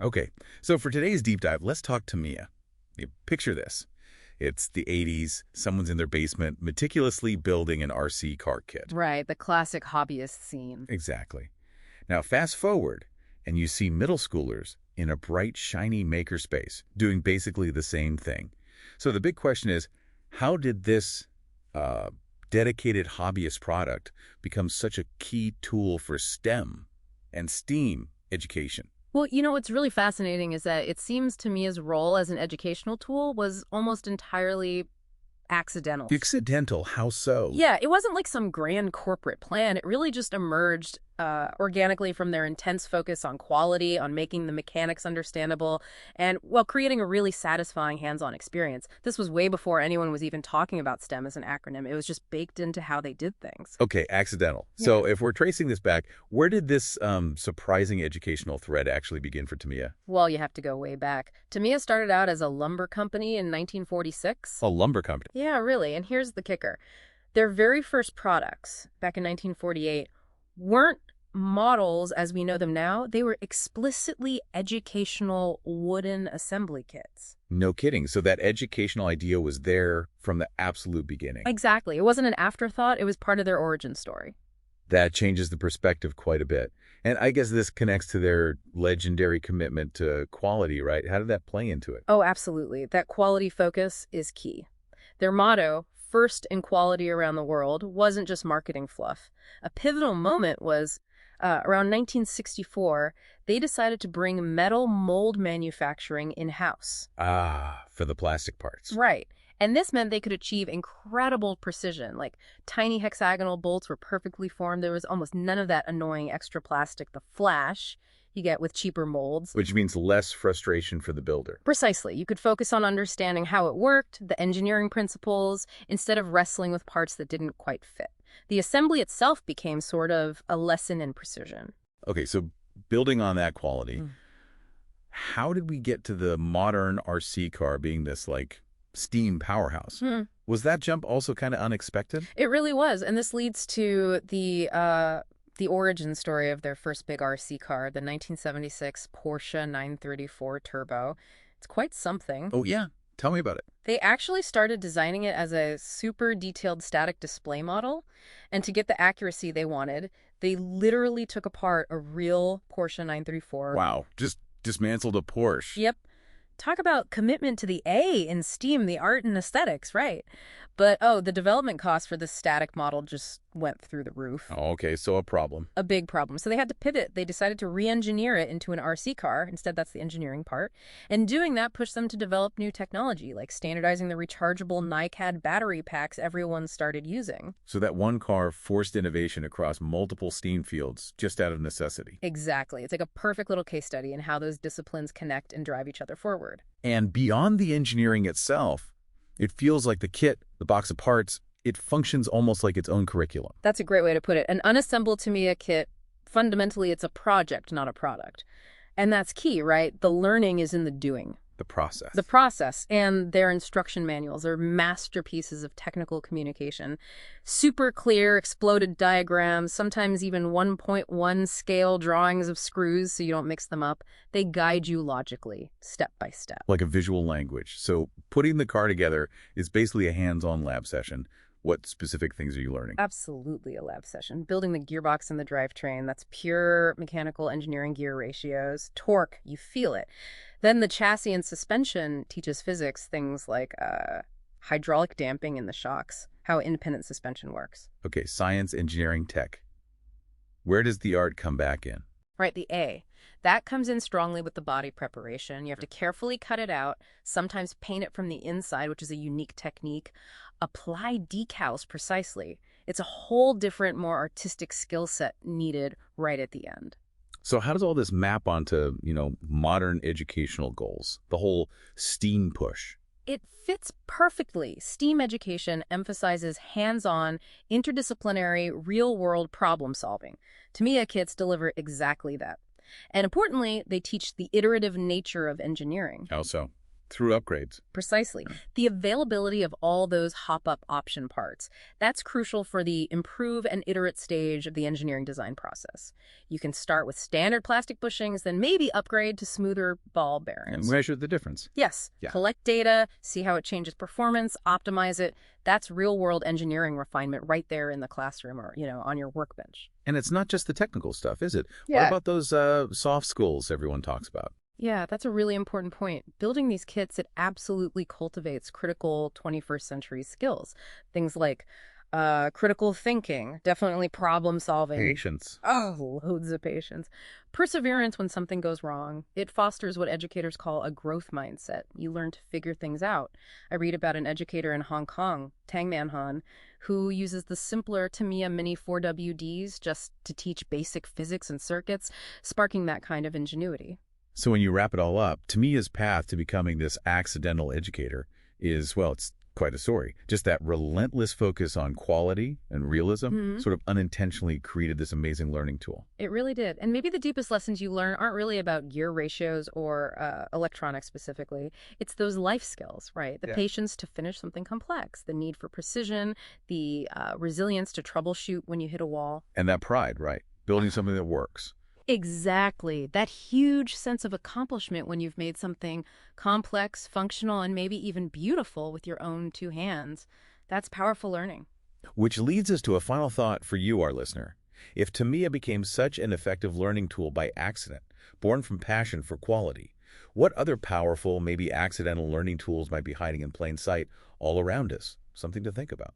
Okay, so for today's deep dive, let's talk Tamiya. Picture this. It's the 80s, someone's in their basement meticulously building an RC car kit. Right, the classic hobbyist scene. Exactly. Now fast forward, and you see middle schoolers in a bright, shiny makerspace doing basically the same thing. So the big question is, how did this dedicated hobbyist product become such a key tool for STEM and STEAM education? Well, what's really fascinating is that it seems Tamiya's role as an educational tool was almost entirely accidental. Accidental, how so? Yeah, it wasn't like some grand corporate plan. It really just emerged organically from their intense focus on quality, on making the mechanics understandable, and, well, creating a really satisfying hands-on experience. This was way before anyone was even talking about STEM as an acronym. It was just baked into how they did things. Okay, accidental. Yeah. So if we're tracing this back, where did this surprising educational thread actually begin for Tamiya? Well, you have to go way back. Tamiya started out as a lumber company in 1946. A lumber company. Yeah, really. And here's the kicker. Their very first products, back in 1948, weren't models as we know them now. They were explicitly educational wooden assembly kits. No kidding. So that educational idea was there from the absolute beginning. Exactly. It wasn't an afterthought. It was part of their origin story. That changes the perspective quite a bit. And I guess this connects to their legendary commitment to quality, right? How did that play into it? Oh, absolutely. That quality focus is key. Their motto, first in quality around the world, wasn't just marketing fluff. A pivotal moment was around 1964, they decided to bring metal mold manufacturing in-house. Ah, for the plastic parts. Right. And this meant they could achieve incredible precision. Like, tiny hexagonal bolts were perfectly formed. There was almost none of that annoying extra plastic, the flash, you get with cheaper molds. Which means less frustration for the builder. Precisely. You could focus on understanding how it worked, the engineering principles, instead of wrestling with parts that didn't quite fit. The assembly itself became sort of a lesson in precision. Okay, so building on that quality, how did we get to the modern RC car being this, like, STEAM powerhouse? Was that jump also kind of unexpected? It really was. And this leads to the origin story of their first big RC car, the 1976 Porsche 934 Turbo. It's quite something. Oh, yeah. Tell me about it. They actually started designing it as a super detailed static display model. And to get the accuracy they wanted, they literally took apart a real Porsche 934. Wow. Just dismantled a Porsche. Yep. Talk about commitment to the A in STEAM, the art and aesthetics, right? But, the development costs for this static model just went through the roof. Oh, okay, so a problem. A big problem. So they had to pivot. They decided to re-engineer it into an RC car. Instead, that's the engineering part. And doing that pushed them to develop new technology, like standardizing the rechargeable NiCad battery packs everyone started using. So that one car forced innovation across multiple STEAM fields just out of necessity. Exactly. It's like a perfect little case study in how those disciplines connect and drive each other forward. And beyond the engineering itself, it feels like the kit, the box of parts, it functions almost like its own curriculum. That's a great way to put it. An unassembled Tamiya kit, fundamentally, it's a project, not a product. And that's key, right? The learning is in the doing. The process. The process and their instruction manuals are masterpieces of technical communication. Super clear, exploded diagrams, sometimes even 1.1 scale drawings of screws so you don't mix them up. They guide you logically, step by step. Like a visual language. So putting the car together is basically a hands-on lab session. What specific things are you learning? Absolutely a lab session. Building the gearbox and the drivetrain, that's pure mechanical engineering gear ratios. Torque, you feel it. Then the chassis and suspension teaches physics, things like hydraulic damping in the shocks, how independent suspension works. Okay, science, engineering, tech. Where does the art come back in? Right, the A. That comes in strongly with the body preparation. You have to carefully cut it out, sometimes paint it from the inside, which is a unique technique. Apply decals precisely. It's a whole different, more artistic skill set needed right at the end. So how does all this map onto, modern educational goals? The whole STEAM push? It fits perfectly. STEAM education emphasizes hands-on, interdisciplinary, real-world problem-solving. Tamiya kits deliver exactly that. And importantly, they teach the iterative nature of engineering. How so? Through upgrades. Precisely. Yeah. The availability of all those hop-up option parts, that's crucial for the improve and iterate stage of the engineering design process. You can start with standard plastic bushings, then maybe upgrade to smoother ball And bearings. measure the difference. Yes, Yeah. collect data, see how it changes performance, optimize it. That's real-world engineering refinement right there in the classroom or, on your workbench. And it's not just the technical stuff, is it? What Yeah. about those soft skills everyone talks about? Yeah, that's a really important point. Building these kits, it absolutely cultivates critical 21st century skills. Things like critical thinking, definitely problem solving. Patience. Oh, loads of patience. Perseverance when something goes wrong. It fosters what educators call a growth mindset. You learn to figure things out. I read about an educator in Hong Kong, Tang Man Han, who uses the simpler Tamiya Mini 4WDs just to teach basic physics and circuits, sparking that kind of ingenuity. So when you wrap it all up, Tamiya's path to becoming this accidental educator is, well, it's quite a story. Just that relentless focus on quality and realism Mhm. sort of unintentionally created this amazing learning tool. It really did. And maybe the deepest lessons you learn aren't really about gear ratios or electronics specifically. It's those life skills, right? The Yeah. patience to finish something complex, the need for precision, the resilience to troubleshoot when you hit a wall. And that pride, right? Building something that works. Exactly. That huge sense of accomplishment when you've made something complex, functional, and maybe even beautiful with your own two hands. That's powerful learning. Which leads us to a final thought for you, our listener. If Tamiya became such an effective learning tool by accident, born from passion for quality, what other powerful, maybe accidental learning tools might be hiding in plain sight all around us? Something to think about.